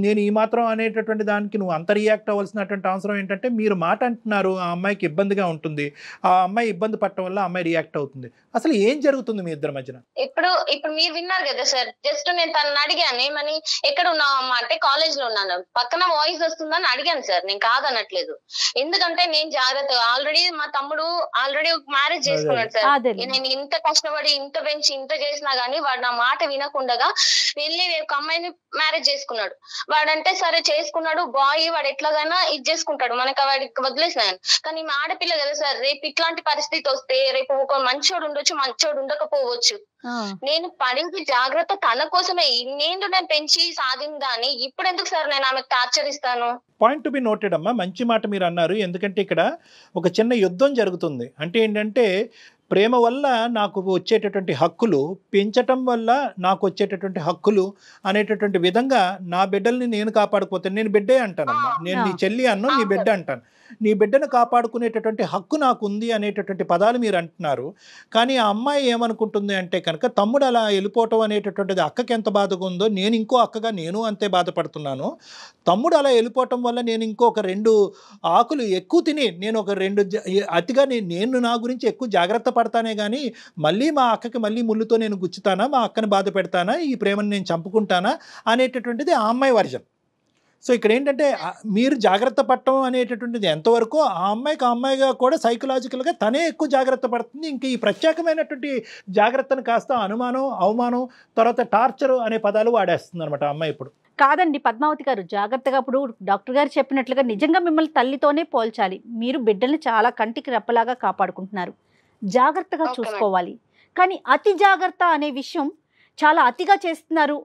నేను ఈ మాత్రం అనేటటువంటి దానికి నువ్వు అంత రియాక్ట్ అవ్వాల్సినటువంటి అవసరం ఏంటంటే మీరు మాట అంటున్నారు ఆ అమ్మాయికి ఇబ్బందిగా ఉంటుంది, ఆ అమ్మాయి ఇబ్బంది పడటం వల్ల అమ్మాయి రియాక్ట్ అవుతుంది. అసలు ఏం జరుగుతుంది మీ ఇద్దరి మధ్యన? ఇప్పుడు మీరు విన్నారు కదా సార్, జస్ట్ నేను తనని అడిగాను ఏమని ఎక్కడ ఉన్నావు అమ్మా అంటే కాలేజ్ లో ఉన్నాను, పక్కన వాయిస్ వస్తుందని అడిగాను సార్. నేను కాదనట్లేదు, ఎందుకంటే నేను జాగ్రత్తగా ఆల్రెడీ మా తమ్ముడు ఆల్రెడీ మ్యారేజ్ చేసుకున్నాడు సార్. నేను ఇంత కష్టపడి ఇంత పెంచి ఇంత చేసినా గానీ వాడు నా మాట వినకుండా వెళ్ళి ఒక అమ్మాయిని మ్యారేజ్ చేసుకున్నాడు. వాడంటే సరే చేసుకున్నాడు, బాయ్ వాడు ఎట్లాగైనా ఇది చేసుకుంటాడు, మనకి వాడికి వదిలేసినాను. కానీ మా ఆడపిల్ల కదా సార్, రేపు ఇట్లాంటి పరిస్థితి వస్తే రేపు ఒక మంచోడు ఉండొచ్చు మంచోడు ఉండకపోవచ్చు. నేను పడింది జాగ్రత్త తన కోసమే, ఇన్నేళ్ళు నేను పెంచి సాధిందా అని ఇప్పుడు ఎందుకు సార్ నేను ఆమెకు టార్చర్ ఇస్తాను? పాయింట్ టు బి నోటెడ్ అమ్మా, మంచి మాట మీరు అన్నారు. ఎందుకంటే ఇక్కడ ఒక చిన్న యుద్ధం జరుగుతుంది. అంటే ఏంటంటే ప్రేమ వల్ల నాకు వచ్చేటటువంటి హక్కులు, పెంచటం వల్ల నాకు వచ్చేటటువంటి హక్కులు అనేటటువంటి విధంగా నా బిడ్డల్ని నేను కాపాడుకోతే, నేను బిడ్డే అంటానమ్మా, నేను నీ చెల్లి అన్ను నీ బిడ్డ అంటాను, నీ బిడ్డను కాపాడుకునేటటువంటి హక్కు నాకు ఉంది అనేటటువంటి పదాలు మీరు అంటున్నారు. కానీ ఆ అమ్మాయి ఏమనుకుంటుంది అంటే కనుక తమ్ముడు అలా వెళ్ళిపోవటం అనేటటువంటిది అక్కకి ఎంత బాధగా ఉందో నేను ఇంకో అక్కగా నేను అంతే బాధపడుతున్నాను. తమ్ముడు అలా వెళ్ళిపోవటం వల్ల నేను ఇంకొక 2 ఆకులు ఎక్కువ తిని నేను ఒక 2 అతిగా నేను నా గురించి ఎక్కువ జాగ్రత్త పడతానే కానీ మళ్ళీ మా అక్కకి మళ్ళీ ముళ్ళుతో నేను గుచ్చుతానా, మా అక్కని బాధ పెడతానా, ఈ ప్రేమను నేను చంపుకుంటానా అనేటటువంటిది ఆ అమ్మాయి వర్జన్. సో ఇక్కడ ఏంటంటే మీరు జాగ్రత్త పడటం అనేటటువంటిది ఎంతవరకు ఆ అమ్మాయిగా కూడా సైకలాజికల్గా తనే ఎక్కువ జాగ్రత్త పడుతుంది. ఇంక ఈ ప్రత్యేకమైనటువంటి జాగ్రత్తను కాస్త అనుమానం, అవమానం, తర్వాత టార్చర్ అనే పదాలు వాడేస్తుంది అనమాట ఆ అమ్మాయి ఇప్పుడు. కాదండి పద్మావతి గారు, జాగ్రత్తగా ఇప్పుడు డాక్టర్ గారు చెప్పినట్లుగా నిజంగా మిమ్మల్ని తల్లితోనే పోల్చాలి. మీరు బిడ్డల్ని చాలా కంటికి రెప్పలాగా కాపాడుకుంటున్నారు, జాగ్రత్తగా చూసుకోవాలి. కానీ అతి జాగ్రత్త అనే విషయం చాలా అతిగా చేస్తున్నారు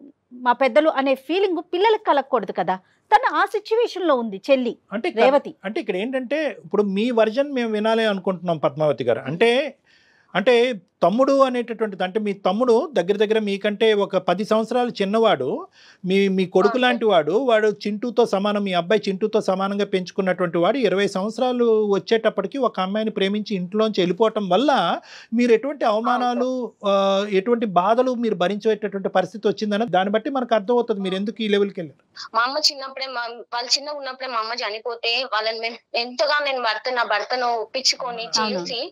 మా పెద్దలు అనే ఫీలింగ్ పిల్లలకు కలగకూడదు కదా. తను ఆ సిచ్యువేషన్ లో ఉంది చెల్లి అంటే రేవతి. అంటే ఇక్కడ ఏంటంటే ఇప్పుడు మీ వర్జన్ మేము వినాలి అనుకుంటున్నాం పద్మావతి గారు. అంటే తమ్ముడు అనేటటువంటిది, అంటే మీ తమ్ముడు దగ్గర మీకంటే ఒక 10 సంవత్సరాలు చిన్నవాడు, మీ కొడుకు లాంటి వాడు చింటూతో సమానం, మీ అబ్బాయి చింటూతో సమానంగా పెంచుకున్నటువంటి వాడు 20 సంవత్సరాలు వచ్చేటప్పటికి ఒక అమ్మాయిని ప్రేమించి ఇంట్లోంచి వెళ్ళిపోవటం వల్ల మీరు ఎటువంటి అవమానాలు, ఎటువంటి బాధలు మీరు భరించేటటువంటి పరిస్థితి వచ్చిందని దాన్ని బట్టి మనకు అర్థమవుతుంది మీరు ఎందుకు ఈ లెవెల్కి వెళ్ళారు. మా అమ్మ చిన్నప్పుడే వాళ్ళు చిన్నగా ఉన్నప్పుడే మా అమ్మ చనిపోతే వాళ్ళని ఎంతగా నేను నా భర్తను ఒప్పించుకొని చేసి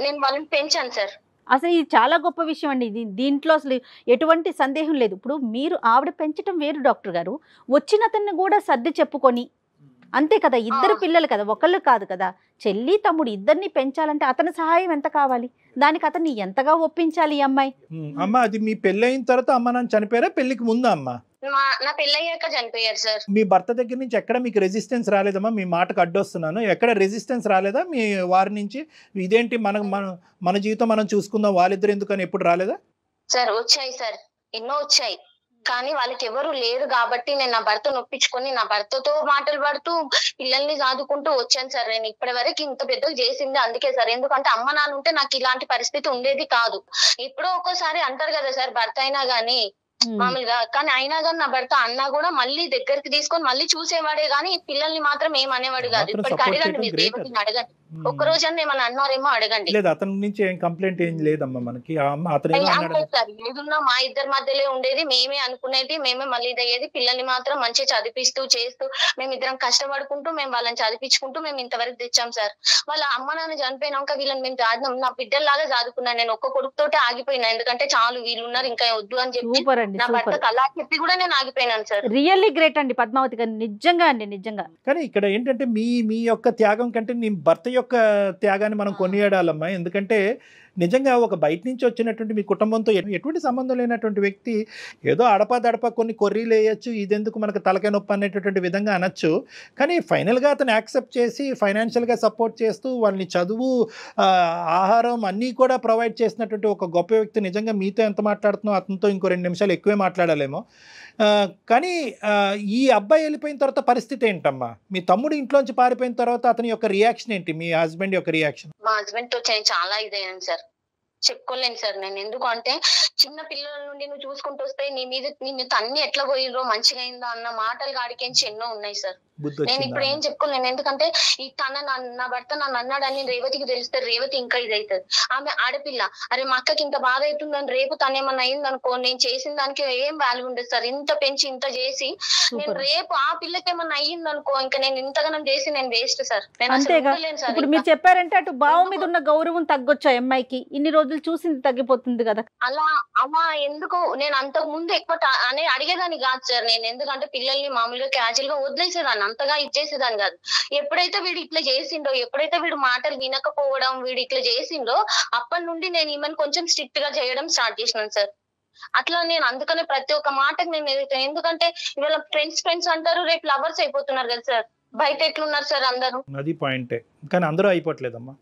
నేను వాళ్ళని పెంచాను సార్. అసలు ఇది చాలా గొప్ప విషయం అండి. దీంట్లో అసలు ఎటువంటి సందేహం లేదు. ఇప్పుడు మీరు ఆవిడ పెంచడం వేరు డాక్టర్ గారు, వచ్చిన అతన్ని కూడా సర్ది చెప్పుకొని అంతే కదా, ఇద్దరు పిల్లలు కదా, ఒకళ్ళు కాదు కదా, చెల్లి తమ్ముడు ఇద్దరిని పెంచాలంటే అతని సహాయం ఎంత కావాలి, దానికి అతన్ని ఎంతగా ఒప్పించాలి ఈ అమ్మాయి. అమ్మ అది మీ పెళ్ళి అయిన తర్వాత అమ్మ నాన్న చనిపోయారా, పెళ్లికి ముందా? అమ్మ నా పెళ్ళయ్యాక చనిపోయారు సార్. మీ భర్త దగ్గర నుంచి ఎక్కడ మీకు రెసిస్టెన్స్ రాలేదమ్మా? మీ మాటకు అడ్డొస్తున్నాను, ఎక్కడ రెసిస్టెన్స్ రాలేదా మీ వారి నుంచి? ఇదేంటి మన జీవితం మనం చూసుకుందాం, వాళ్ళిద్దరు ఎందుకని ఎప్పుడు రాలేదా? సార్ వచ్చాయి సార్, ఎన్నో వచ్చాయి, కానీ వాళ్ళకి ఎవరు లేరు కాబట్టి నేను నా భర్త నొప్పించుకొని నా భర్తతో మాటలు పడుతూ పిల్లల్ని సాదుకుంటూ వచ్చాను సార్. నేను ఇప్పటి వరకు ఇంత పెద్దగా చేసింది అందుకే సార్, ఎందుకంటే అమ్మ నాన్న ఉంటే నాకు ఇలాంటి పరిస్థితి ఉండేది కాదు. ఎప్పుడో ఒక్కోసారి అంటారు కదా సార్, భర్త అయినా గానీ మామూలుగా. కానీ అయినా కానీ నా భర్త అన్నా కూడా మళ్ళీ దగ్గరికి తీసుకొని మళ్ళీ చూసేవాడే గానీ పిల్లల్ని మాత్రం ఏం అనేవాడు కాదు. మాత్రం ఇప్పటికి support అడగండి, చేయడం మీరు great రేవతిని అడగండి, ఒక్క రోజన్నా ఏమన్నా అన్నారేమో అడగండి. లేదు, అతని నుంచి ఏం కంప్లైంట్ ఏం లేదమ్మా మనకి. అతను ఏదో అన్నాడు. అంతే సార్, ఏదున్నా మా ఇద్దరి మధ్యలో ఉండేది, మేమే అనుకునేది, మేమే మళ్ళీ ఇదయ్యేది. పిల్లల్ని మాత్రం మంచిగా చదివిస్తూ చేస్తూ మేమిద్దరం కష్టపడుకుంటూ మేము వాళ్ళని చదివించుకుంటూ మేము ఇంతవరకు తెచ్చాం సార్. వాళ్ళ అమ్మ నాన్న చనిపోయినాక వీళ్ళని మేము సాధినాం. నా బిడ్డల్లాగా చదువుకున్నాను నేను. ఒక్క కొడుకుతోటే ఆగిపోయినా, ఎందుకంటే చాలు వీళ్ళు ఉన్నారు ఇంకా వద్దు అని చెప్పి సూపర్ అండి, నా సూపర్. భర్తకు అలా చెప్పి కూడా నేను ఆగిపోయినాను సార్. రియల్లీ గ్రేట్ అండి పద్మావతి గారు, నిజంగా అండి, నిజంగా. కానీ ఇక్కడ ఏంటంటే మీ యొక్క త్యాగం కంటే నీ భర్త యొక్క త్యాగాన్ని మనం కొనియాడాలమ్మా. ఎందుకంటే నిజంగా ఒక బయట నుంచి వచ్చినటువంటి మీ కుటుంబంతో ఎటువంటి సంబంధం లేనటువంటి వ్యక్తి ఏదో అడపా కొన్ని కొర్రీలు వేయచ్చు, ఇదెందుకు మనకు తలకాయ నొప్పి అనేటటువంటి విధంగా అనొచ్చు. కానీ ఫైనల్గా అతను యాక్సెప్ట్ చేసి ఫైనాన్షియల్గా సపోర్ట్ చేస్తూ వాళ్ళని చదువు, ఆహారం అన్నీ కూడా ప్రొవైడ్ చేసినటువంటి ఒక గొప్ప వ్యక్తి. నిజంగా మీతో ఎంత మాట్లాడుతున్నావు అతనితో ఇంకో 2 నిమిషాలు ఎక్కువే మాట్లాడాలేమో. కానీ ఈ అబ్బాయి వెళ్ళిపోయిన తర్వాత పరిస్థితి ఏంటమ్మా? మీ తమ్ముడు ఇంట్లోంచి పారిపోయిన తర్వాత అతని యొక్క రియాక్షన్ ఏంటి? మీ హస్బెండ్ యొక్క రియాక్షన్? మా హస్బెండ్ తో చాలా ఇదయ్యాను సార్, చెప్పుకోలేను సార్ నేను. ఎందుకు అంటే చిన్న పిల్లల నుండి నువ్వు చూసుకుంటూ వస్తే నీ మీద నిన్ను తన్ని ఎట్లా పోయిండ్రో మంచిగా అయిందా అన్న మాటలు గాడికించి ఎన్నో ఉన్నాయి సార్. నేను ఇప్పుడు ఏం చెప్పుకోలేను, ఎందుకంటే ఈ నా భర్త నన్ను అన్నాడని రేవతికి తెలిస్తే రేవతి ఇంకా ఇదవుతుంది. ఆమె ఆడపిల్ల, అరే మా అక్కకి ఇంత బాధ అవుతుందని రేపు తనేమన్నా అయింది అనుకో, నేను చేసిన దానికి ఏం వాల్యూ ఉండదు సార్. ఇంత పెంచి ఇంత చేసి నేను రేపు ఆ పిల్లకి ఏమన్నా అయ్యింది అనుకో, ఇంకా నేను ఇంతగానం చేసి నేను వేస్ట్ సార్. అంతేగా, ఇప్పుడు మీరు చెప్పారంటే అటు బావ మీద ఉన్న గౌరవం తగ్గొచ్చు అమ్మాయికి, ఇన్ని రోజులు చూసింది తగ్గిపోతుంది కదా. అలా ఎందుకు నేను అంతకు ముందు ఎక్కువ అని అడిగేదాన్ని కాదు సార్ నేను. ఎందుకంటే పిల్లల్ని మామూలుగా క్యాజువల్ గా వదిలేసేదాన్ని, అంతగా ఇచ్చేసేదాన్ని కాదు. ఎప్పుడైతే వీడు ఇట్లా చేసిండో, ఎప్పుడైతే వీడు మాటలు వినకపోవడం, వీడు ఇట్లా చేసిండో, అప్పటి నుండి నేను ఈమెను కొంచెం స్ట్రిక్ట్ గా చేయడం స్టార్ట్ చేసినాను సార్. అట్లా నేను అందుకనే ప్రతి ఒక్క మాటకు నేను ఎదుగుతాను. ఎందుకంటే ఇవాళ ఫ్రెండ్స్ అంటారు, రేపు లవర్స్ అయిపోతున్నారు కదా సార్. బయట ఎట్లున్నారు సార్ అందరూ? అది పాయింటే, కానీ అందరూ అయిపోవట్లేదమ్మా.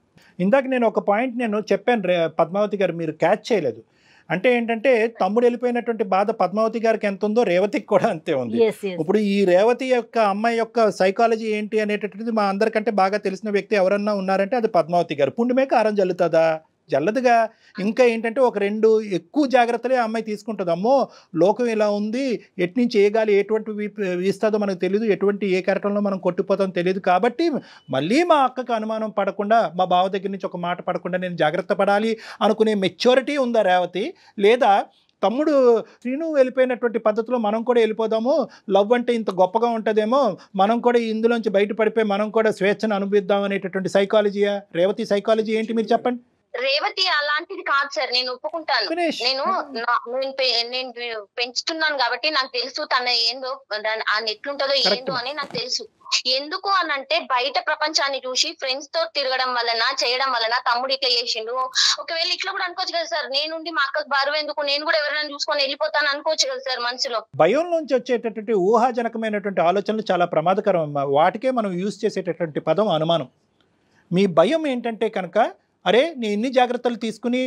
ఇందాక నేను ఒక పాయింట్ చెప్పాను పద్మావతి గారు, మీరు క్యాచ్ చేయలేదు. అంటే ఏంటంటే తమ్ముడు వెళ్ళిపోయినటువంటి బాధ పద్మావతి గారికి ఎంత ఉందో రేవతికి కూడా అంతే ఉంది. ఇప్పుడు ఈ రేవతి యొక్క అమ్మాయి యొక్క సైకాలజీ ఏంటి అనేటటువంటిది మా అందరికంటే బాగా తెలిసిన వ్యక్తి ఎవరన్నా ఉన్నారంటే అది పద్మావతి గారు. పుండుమే కారం జల్లుతుందా? జల్లదుగా. ఇంకా ఏంటంటే ఒక 2 ఎక్కువ జాగ్రత్తలే ఆ అమ్మాయి తీసుకుంటుంది. అమ్మో లోకం ఇలా ఉంది, ఎట్నుంచి ఏ గాలి ఎటువంటి వీస్తుందో మనకు తెలియదు, ఎటువంటి ఏ కెరటంలో మనం కొట్టిపోతామో తెలియదు. కాబట్టి మళ్ళీ మా అక్కకు అనుమానం పడకుండా, మా బావ దగ్గర నుంచి ఒక మాట పడకుండా నేను జాగ్రత్త పడాలి అనుకునే మెచ్యూరిటీ ఉందా రేవతి? లేదా తమ్ముడు శ్రీను వెళ్ళిపోయినటువంటి పద్ధతిలో మనం కూడా వెళ్ళిపోదాము, లవ్ అంటే ఇంత గొప్పగా ఉంటుందేమో, మనం కూడా ఇందులోంచి బయటపడిపోయి మనం కూడా స్వేచ్ఛను అనుభవిద్దాం అనేటటువంటి సైకాలజీయా? రేవతి సైకాలజీ ఏంటి మీరు చెప్పండి. రేవతి అలాంటిది కాదు సార్, నేను ఒప్పుకుంటాను. నేను పెంచుతున్నాను కాబట్టి నాకు తెలుసు తన ఏందో, ఎట్లుంటదో ఏందో అని నాకు తెలుసు. ఎందుకు అనంటే బయట ప్రపంచాన్ని చూసి ఫ్రెండ్స్ తో తిరగడం వలన చేయడం వలన తమ్ముడు ఇట్లా చేసిండు. ఒకవేళ ఇట్లా కూడా అనుకోవచ్చు కదా సార్, నేనుండి మా అక్కకు బరువు ఎందుకు, నేను కూడా ఎవరైనా చూసుకొని వెళ్ళిపోతాను అనుకోవచ్చు కదా సార్ మనసులో. భయం నుంచి వచ్చేటటువంటి ఊహాజనకమైనటువంటి ఆలోచనలు చాలా ప్రమాదకరం అమ్మా. వాటికే మనం యూజ్ చేసేటటువంటి పదం అనుమానం. మీ భయం ఏంటంటే కనుక, అరే నేను ఇన్ని జాగ్రత్తలు తీసుకుని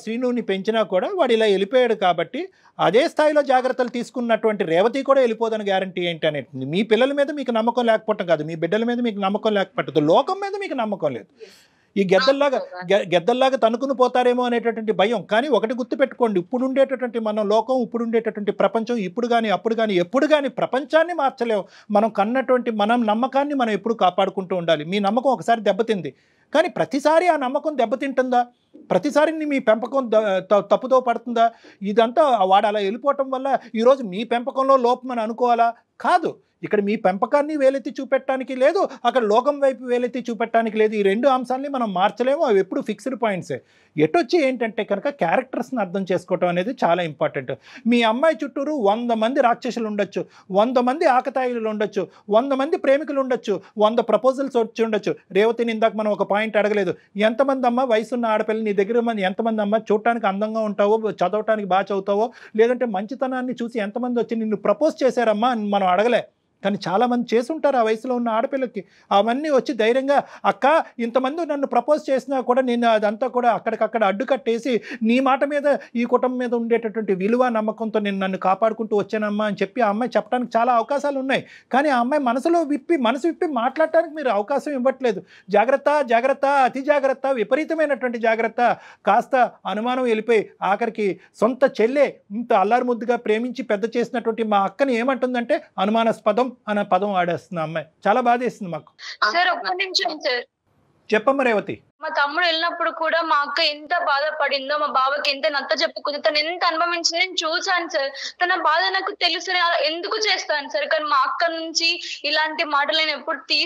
శ్రీనుని పెంచినా కూడా వాడు ఇలా వెళ్ళిపోయాడు కాబట్టి అదే స్థాయిలో జాగ్రత్తలు తీసుకున్నటువంటి రేవతి కూడా వెళ్ళిపోదని గ్యారంటీ ఏంటి అనేది. మీ పిల్లల మీద మీకు నమ్మకం లేకపోవటం కాదు, మీ బిడ్డల మీద మీకు నమ్మకం లేకపోవట్లేదు, లోకం మీద మీకు నమ్మకం లేదు. ఈ గెద్దల్లాగా తనుకుని పోతారేమో అనేటటువంటి భయం. కానీ ఒకటి గుర్తుపెట్టుకోండి, ఇప్పుడు ఉండేటటువంటి మన లోకం, ఇప్పుడు ఉండేటటువంటి ప్రపంచం ఇప్పుడు కానీ అప్పుడు కానీ ఎప్పుడు కానీ ప్రపంచాన్ని మార్చలేము. మనం కన్నటువంటి మనం నమ్మకాన్ని మనం ఎప్పుడు కాపాడుకుంటూ ఉండాలి. మీ నమ్మకం ఒకసారి దెబ్బతింది, కానీ ప్రతిసారి ఆ నమ్మకం దెబ్బతింటుందా? ప్రతిసారి మీ పెంపకం తప్పుదో పడుతుందా? ఇదంతా వాడు అలా వెళ్ళిపోవటం వల్ల ఈరోజు మీ పెంపకంలో లోపం అని అనుకోవాలా? కాదు. ఇక్కడ మీ పెంపకాన్ని వేలెత్తి చూపెట్టడానికి లేదు, అక్కడ లోకం వైపు వేలెత్తి చూపెట్టడానికి లేదు. ఈ 2 అంశాలని మనం మార్చలేము, అవి ఎప్పుడు ఫిక్స్డ్ పాయింట్సే. ఎటొచ్చి ఏంటంటే కనుక క్యారెక్టర్స్ని అర్థం చేసుకోవటం అనేది చాలా ఇంపార్టెంట్. మీ అమ్మాయి చుట్టూరు 100 మంది రాక్షసులు ఉండొచ్చు, 100 మంది ఆకతాయిలు ఉండొచ్చు, 100 మంది ప్రేమికులు ఉండొచ్చు, 100 ప్రపోజల్స్ వచ్చి ఉండొచ్చు. రేవతిని ఇందాక మనం ఒక పాయింట్ అడగలేదు, ఎంతమంది అమ్మ వయసున్న ఆడపిల్లలు నీ దగ్గర ఎంతమంది అమ్మ చూడటానికి అందంగా ఉంటావో, చదవటానికి బాగా చదువుతావో, లేదంటే మంచితనాన్ని చూసి ఎంతమంది వచ్చి నిన్ను ప్రపోజ్ చేశారమ్మా అని మనం అడగలే. కానీ చాలామంది చేసుంటారు ఆ వయసులో ఉన్న ఆడపిల్లకి. అవన్నీ వచ్చి ధైర్యంగా అక్క ఇంతమంది నన్ను ప్రపోజ్ చేసినా కూడా నేను అదంతా కూడా అక్కడికక్కడ అడ్డుకట్టేసి నీ మాట మీద ఈ కుటుంబం మీద ఉండేటటువంటి విలువ నమ్మకంతో నేను నన్ను కాపాడుకుంటూ వచ్చానమ్మా అని చెప్పి ఆ అమ్మాయి చెప్పడానికి చాలా అవకాశాలు ఉన్నాయి. కానీ ఆ అమ్మాయి మనసు విప్పి మాట్లాడటానికి మీరు అవకాశం ఇవ్వట్లేదు. జాగ్రత్త జాగ్రత్త, అతి జాగ్రత్త, విపరీతమైనటువంటి జాగ్రత్త. కాస్త అనుమానం వెళ్ళిపోయి ఆఖరికి సొంత చెల్లె ఇంత అల్లారు ముద్దుగా ప్రేమించి పెద్ద చేసినటువంటి మా అక్కని ఏమంటుందంటే అనుమానాస్పదం అనే పదం వాడేస్తుంది అమ్మాయి. చాలా బాధేస్తుంది మాకు. సార్ ఒక్క నిమిషం సార్, చెప్పమ్మ రేవతి. మా తమ్ముడు వెళ్ళినప్పుడు కూడా మా అక్క ఎంత బాధపడిందో, మా బావకి ఎంత నచ్చ చెప్పుకుందో, తను ఎంత అనుభవించింది నేను చూసాను సార్. తన బాధ నాకు తెలుసు, ఎందుకు చేస్తాను సార్. కానీ మా అక్క నుంచి ఇలాంటి మాటలు నేను ఎప్పుడు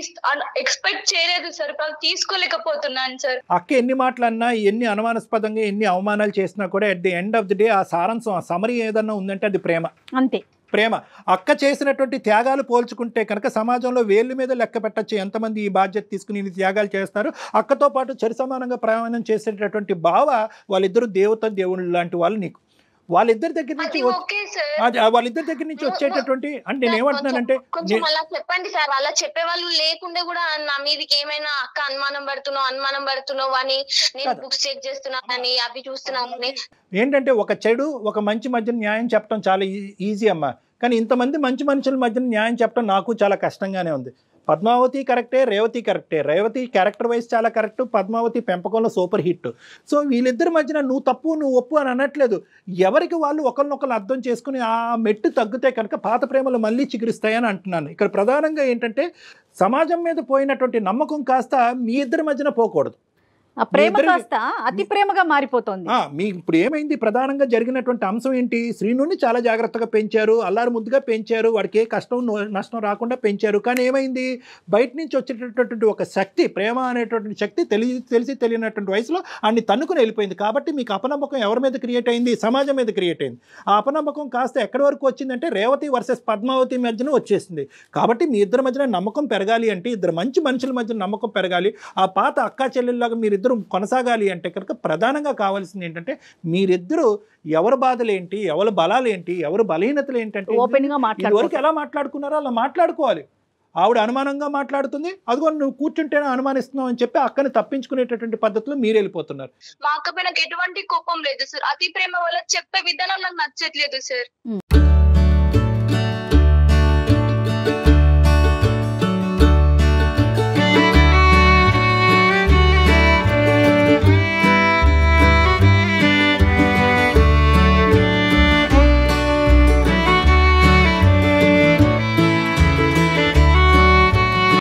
ఎక్స్పెక్ట్ చేయలేదు సార్. తీసుకోలేకపోతున్నాను సార్. అక్క ఎన్ని మాటలు అన్నా, ఎన్ని అనుమానాస్పదంగా ఎన్ని అవమానాలు చేసినా కూడా at the end of the day ఆ సారాంశం, ఆ సమరీ ఏదన్నా ఉందంటే అది ప్రేమ. అంతే, ప్రేమ. అక్క చేసినటువంటి త్యాగాలు పోల్చుకుంటే కనుక సమాజంలో వేళ్ళ మీద లెక్క పెట్టచ్చు ఎంతమంది ఈ బాధ్యత తీసుకుని ఇన్ని త్యాగాలు చేస్తారు. అక్కతో పాటు సరి సమానంగా ప్రయాణం చేసేటటువంటి బావ, వాళ్ళిద్దరు దేవుళ్ళు లాంటి వాళ్ళు నీకు. వాళ్ళిద్దరి దగ్గర నుంచి వాళ్ళిద్దరి దగ్గర నుంచి వచ్చేటటువంటి అంటే నేను ఏమంటున్నానంటే కొంచెం అలా చెప్పండి సార్. అలా చెప్పే వాళ్ళు లేకుండా కూడా నా మీదకి ఏమైనా అక్క అనుమానం పడుతున్నావు అని, నేను బుక్స్ చెక్ చేస్తున్నానని, అవి చూస్తున్నానని. ఏంటంటే ఒక చెడు ఒక మంచి మధ్యన న్యాయం చెప్పడం చాలా ఈజీ అమ్మా. కానీ ఇంతమంది మంచి మనుషుల మధ్యన న్యాయం చెప్పడం నాకు చాలా కష్టంగానే ఉంది. పద్మావతి కరెక్టే, రేవతి కరెక్టే. రేవతి క్యారెక్టర్ వైజ్ చాలా కరెక్ట్, పద్మావతి పెంపకంలో సూపర్ హిట్. సో వీళ్ళిద్దరి మధ్యన నువ్వు తప్పు నువ్వు ఒప్పు అని అనట్లేదు. ఎవరికి వాళ్ళు ఒకరినొకరు అర్థం చేసుకుని ఆ మెట్టు తగ్గితే కనుక పాత ప్రేమలు మళ్ళీ చిగురిస్తాయని అంటున్నాను. ఇక్కడ ప్రధానంగా ఏంటంటే సమాజం మీద పోయినటువంటి నమ్మకం కాస్త మీ ఇద్దరి మధ్యన పోకూడదు. ఆ ప్రేమ కాస్త అతి ప్రేమగా మారిపోతుంది. మీ ఇప్పుడు ఏమైంది, ప్రధానంగా జరిగినటువంటి అంశం ఏంటి? శ్రీనుని చాలా జాగ్రత్తగా పెంచారు, అల్లారు ముద్దుగా పెంచారు, వాడికి ఏ కష్టం నష్టం రాకుండా పెంచారు. కానీ ఏమైంది, బయట నుంచి వచ్చేటటువంటి ఒక శక్తి, ప్రేమ అనేటటువంటి శక్తి తెలిసి తెలియనటువంటి వయసులో అన్ని తన్నుకుని వెళ్ళిపోయింది. కాబట్టి మీకు అపనమ్మకం ఎవరి మీద క్రియేట్ అయింది? సమాజం మీద క్రియేట్ అయింది. ఆ అపనమ్మకం కాస్త ఎక్కడి వరకు వచ్చిందంటే రేవతి వర్సెస్ పద్మావతి మధ్యన వచ్చేసింది. కాబట్టి మీ ఇద్దరి మధ్యన నమ్మకం పెరగాలి అంటే, ఇద్దరు మంచి మనుషుల మధ్య నమ్మకం పెరగాలి, ఆ పాత అక్కా చెల్లెల్లాగా మీరిద్దరు కొనసాగాలి అంటే కనుక ప్రధానంగా కావాల్సింది ఏంటంటే మీరిద్దరూ ఎవరి బాధలేంటి, ఎవరి బలాలేంటి, ఎవరి బలహీనతలు ఏంటంటే ఓపెన్ గా ఇదివరకు ఎలా మాట్లాడుకున్నారో అలా మాట్లాడుకోవాలి. ఆవిడ అనుమానంగా మాట్లాడుతుంది, అదిగో నువ్వు కూర్చుంటేనే అనుమానిస్తున్నావు అని చెప్పి అక్కని తప్పించుకునేటటువంటి పద్ధతిలో మీరు వెళ్ళిపోతున్నారు. మా అక్క పైన ఎటువంటి కోపం లేదు సార్. అతి ప్రేమ వల్ల చెప్పే విధానం నాకు నచ్చట్లేదు సార్.